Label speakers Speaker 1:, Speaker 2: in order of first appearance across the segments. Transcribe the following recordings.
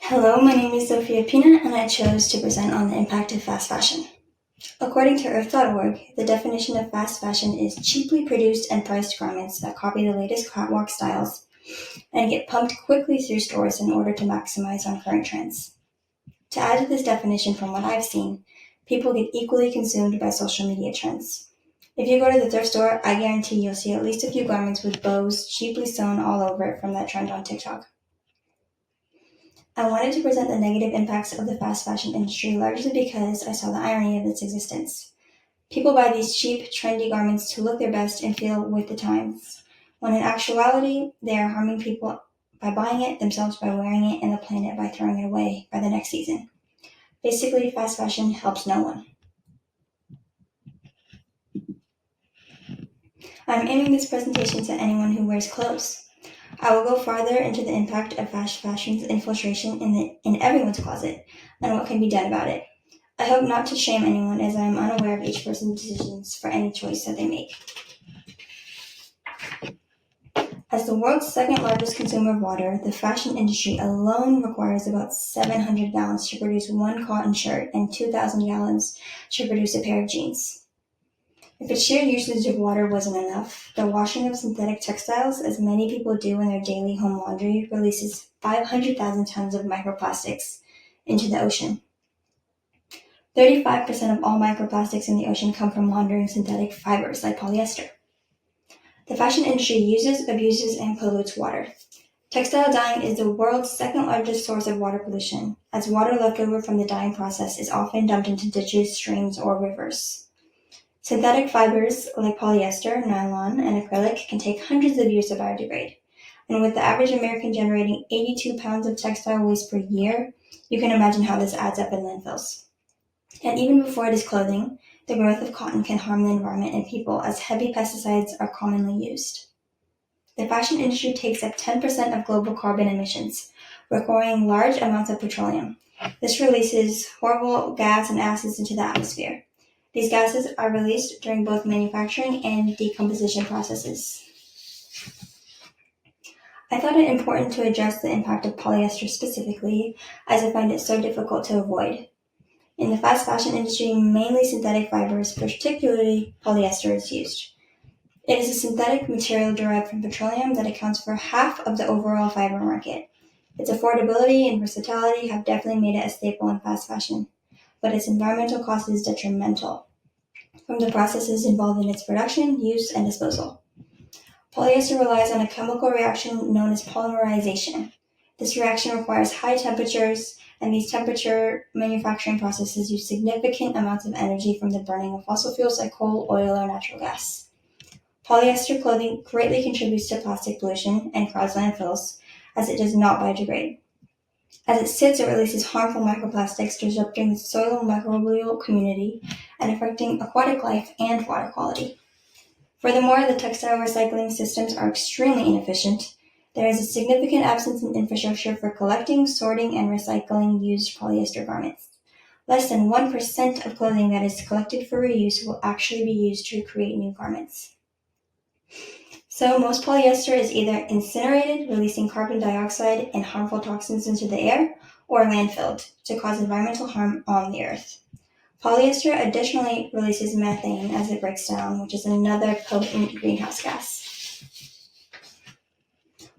Speaker 1: Hello, my name is Sophia Pina, and I chose to present on the impact of fast fashion. According to Earth.org, the definition of fast fashion is cheaply produced and priced garments that copy the latest catwalk styles and get pumped quickly through stores in order to maximize on current trends. To add to this definition, from what I've seen, people get equally consumed by social media trends. If you go to the thrift store, I guarantee you'll see at least a few garments with bows cheaply sewn all over it from that trend on TikTok. I wanted to present the negative impacts of the fast fashion industry largely because I saw the irony of its existence. People buy these cheap, trendy garments to look their best and feel with the times, when in actuality, they are harming people by buying it, themselves by wearing it, and the planet by throwing it away by the next season. Basically, fast fashion helps no one. I'm aiming this presentation to anyone who wears clothes. I will go farther into the impact of fast fashion's infiltration in everyone's closet and what can be done about it. I hope not to shame anyone as I am unaware of each person's decisions for any choice that they make. As the world's second largest consumer of water, the fashion industry alone requires about 700 gallons to produce one cotton shirt and 2,000 gallons to produce a pair of jeans. If its sheer usage of water wasn't enough, the washing of synthetic textiles, as many people do in their daily home laundry, releases 500,000 tons of microplastics into the ocean. 35% of all microplastics in the ocean come from laundering synthetic fibers like polyester. The fashion industry uses, abuses, and pollutes water. Textile dyeing is the world's second largest source of water pollution, as water left over from the dyeing process is often dumped into ditches, streams, or rivers. Synthetic fibers like polyester, nylon, and acrylic can take hundreds of years to biodegrade. And with the average American generating 82 pounds of textile waste per year, you can imagine how this adds up in landfills. And even before it is clothing, the growth of cotton can harm the environment and people as heavy pesticides are commonly used. The fashion industry takes up 10% of global carbon emissions, requiring large amounts of petroleum. This releases horrible gas and acids into the atmosphere. These gases are released during both manufacturing and decomposition processes. I thought it important to address the impact of polyester specifically, as I find it so difficult to avoid. In the fast fashion industry, mainly synthetic fibers, particularly polyester, is used. It is a synthetic material derived from petroleum that accounts for half of the overall fiber market. Its affordability and versatility have definitely made it a staple in fast fashion, but its environmental cost is detrimental from the processes involved in its production, use, and disposal. Polyester relies on a chemical reaction known as polymerization. This reaction requires high temperatures, and these temperature manufacturing processes use significant amounts of energy from the burning of fossil fuels like coal, oil, or natural gas. Polyester clothing greatly contributes to plastic pollution and crowds landfills, as it does not biodegrade. As it sits, it releases harmful microplastics, disrupting the soil and microbial community and affecting aquatic life and water quality. Furthermore, the textile recycling systems are extremely inefficient. There is a significant absence in infrastructure for collecting, sorting, and recycling used polyester garments. Less than 1% of clothing that is collected for reuse will actually be used to create new garments. So, most polyester is either incinerated, releasing carbon dioxide and harmful toxins into the air, or landfilled to cause environmental harm on the earth. Polyester additionally releases methane as it breaks down, which is another potent greenhouse gas.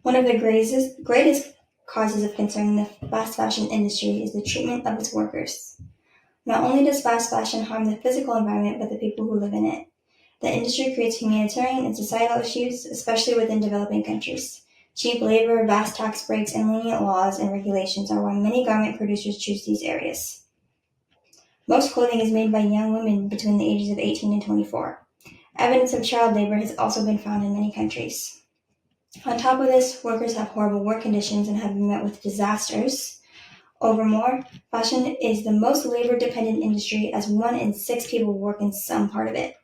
Speaker 1: One of the greatest causes of concern in the fast fashion industry is the treatment of its workers. Not only does fast fashion harm the physical environment, but the people who live in it. The industry creates humanitarian and societal issues, especially within developing countries. Cheap labor, vast tax breaks, and lenient laws and regulations are why many garment producers choose these areas. Most clothing is made by young women between the ages of 18 and 24. Evidence of child labor has also been found in many countries. On top of this, workers have horrible work conditions and have been met with disasters. Furthermore, fashion is the most labor-dependent industry as 1 in 6 people work in some part of it.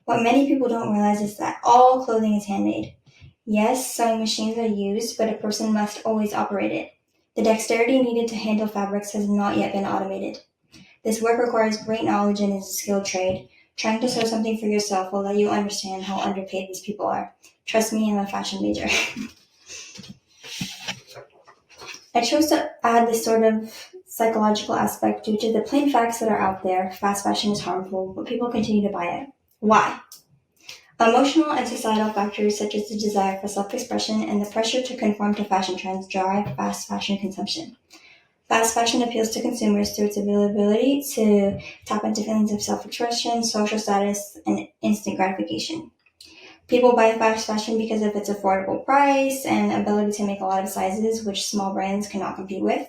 Speaker 1: What many people don't realize is that all clothing is handmade. Yes, sewing machines are used, but a person must always operate it. The dexterity needed to handle fabrics has not yet been automated. This work requires great knowledge and is a skilled trade. Trying to sew something for yourself will let you understand how underpaid these people are. Trust me, I'm a fashion major. I chose to add this sort of psychological aspect due to the plain facts that are out there. Fast fashion is harmful, but people continue to buy it. Why? Emotional and societal factors such as the desire for self-expression and the pressure to conform to fashion trends drive fast fashion consumption. Fast fashion appeals to consumers through its ability to tap into feelings of self-expression, social status, and instant gratification. People buy fast fashion because of its affordable price and ability to make a lot of sizes, which small brands cannot compete with.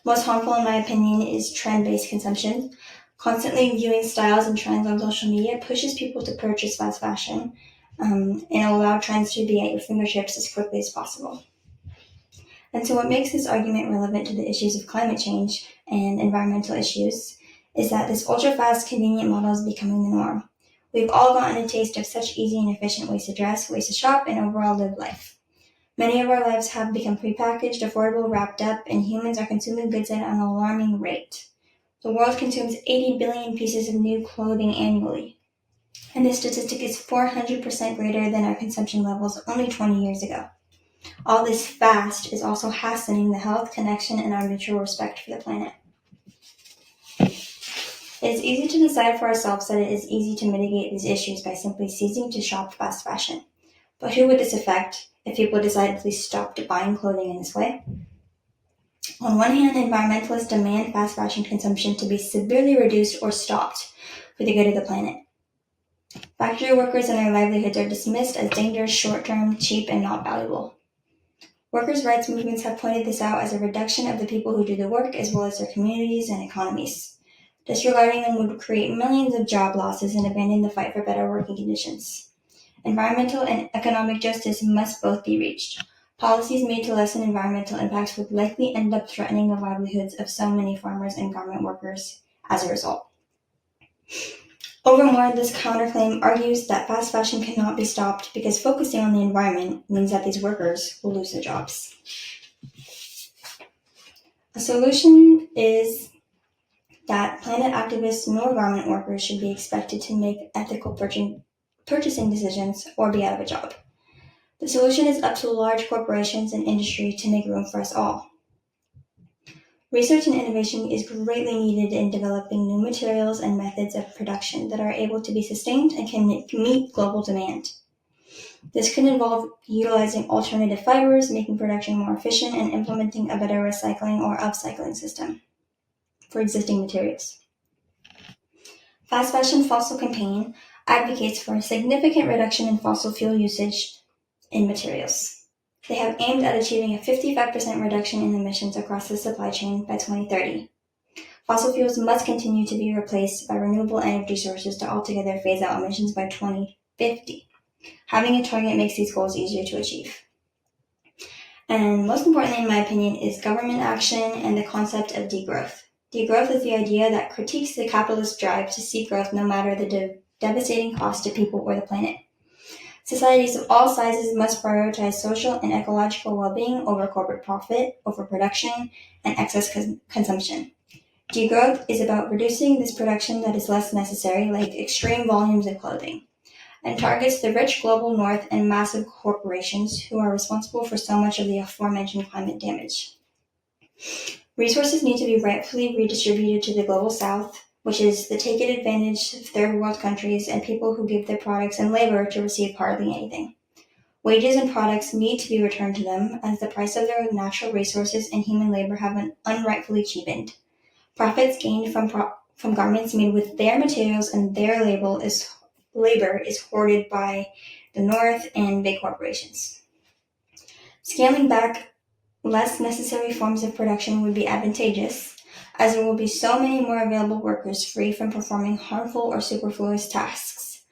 Speaker 1: Most harmful, in my opinion, is trend-based consumption. Constantly viewing styles and trends on social media pushes people to purchase fast fashion and allow trends to be at your fingertips as quickly as possible. And so what makes this argument relevant to the issues of climate change and environmental issues is that this ultra-fast, convenient model is becoming the norm. We've all gotten a taste of such easy and efficient ways to dress, ways to shop, and overall live life. Many of our lives have become prepackaged, affordable, wrapped up, and humans are consuming goods at an alarming rate. The world consumes 80 billion pieces of new clothing annually, and this statistic is 400% greater than our consumption levels only 20 years ago. All this fast is also hastening the health, connection, and our mutual respect for the planet. It is easy to decide for ourselves that it is easy to mitigate these issues by simply ceasing to shop fast fashion. But who would this affect if people decidedly stopped buying clothing in this way? On one hand, environmentalists demand fast fashion consumption to be severely reduced or stopped for the good of the planet. Factory workers and their livelihoods are dismissed as dangerous, short-term, cheap, and not valuable. Workers' rights movements have pointed this out as a reduction of the people who do the work as well as their communities and economies. Disregarding them would create millions of job losses and abandon the fight for better working conditions. Environmental and economic justice must both be reached. Policies made to lessen environmental impacts would likely end up threatening the livelihoods of so many farmers and garment workers as a result. Overmore, this counterclaim argues that fast fashion cannot be stopped because focusing on the environment means that these workers will lose their jobs. A solution is that planet activists nor garment workers should be expected to make ethical purchasing decisions or be out of a job. The solution is up to large corporations and industry to make room for us all. Research and innovation is greatly needed in developing new materials and methods of production that are able to be sustained and can meet global demand. This could involve utilizing alternative fibers, making production more efficient, and implementing a better recycling or upcycling system for existing materials. Fast Fashion Fossil Campaign advocates for a significant reduction in fossil fuel usage in materials. They have aimed at achieving a 55% reduction in emissions across the supply chain by 2030. Fossil fuels must continue to be replaced by renewable energy sources to altogether phase out emissions by 2050. Having a target makes these goals easier to achieve. And most importantly, in my opinion, is government action and the concept of degrowth. Degrowth is the idea that critiques the capitalist drive to seek growth no matter the devastating cost to people or the planet. Societies of all sizes must prioritize social and ecological well-being over corporate profit, overproduction, and excess consumption. Degrowth is about reducing this production that is less necessary, like extreme volumes of clothing, and targets the rich global north and massive corporations who are responsible for so much of the aforementioned climate damage. Resources need to be rightfully redistributed to the global south, which is the taken advantage of third world countries and people who give their products and labor to receive hardly anything. Wages and products need to be returned to them as the price of their natural resources and human labor have been unrightfully cheapened. Profits gained from garments made with their materials and their labor is hoarded by the North and big corporations. Scaling back less necessary forms of production would be advantageous, as there will be so many more available workers free from performing harmful or superfluous tasks.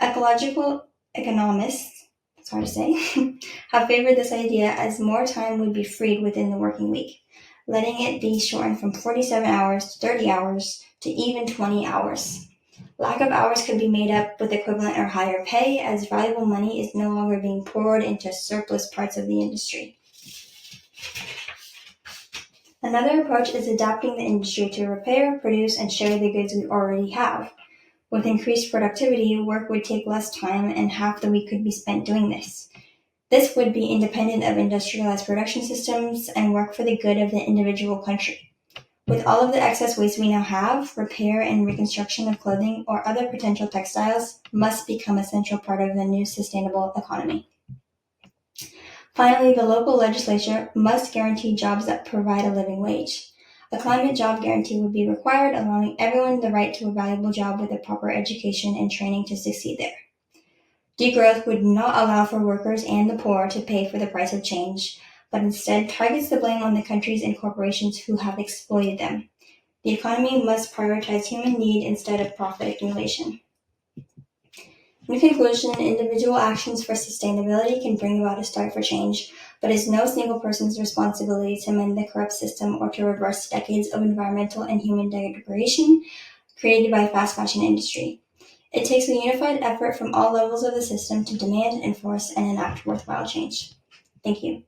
Speaker 1: Ecological economists, it's hard to say, have favored this idea as more time would be freed within the working week, letting it be shortened from 47 hours to 30 hours to even 20 hours. Lack of hours could be made up with equivalent or higher pay, as valuable money is no longer being poured into surplus parts of the industry. Another approach is adapting the industry to repair, produce, and share the goods we already have. With increased productivity, work would take less time and half the week could be spent doing this. This would be independent of industrialized production systems and work for the good of the individual country. With all of the excess waste we now have, repair and reconstruction of clothing or other potential textiles must become a central part of the new sustainable economy. Finally, the local legislature must guarantee jobs that provide a living wage. A climate job guarantee would be required, allowing everyone the right to a valuable job with the proper education and training to succeed there. Degrowth would not allow for workers and the poor to pay for the price of change, but instead targets the blame on the countries and corporations who have exploited them. The economy must prioritize human need instead of profit accumulation. In conclusion, individual actions for sustainability can bring about a start for change, but it is no single person's responsibility to mend the corrupt system or to reverse decades of environmental and human degradation created by the fast fashion industry. It takes a unified effort from all levels of the system to demand, enforce, and enact worthwhile change. Thank you.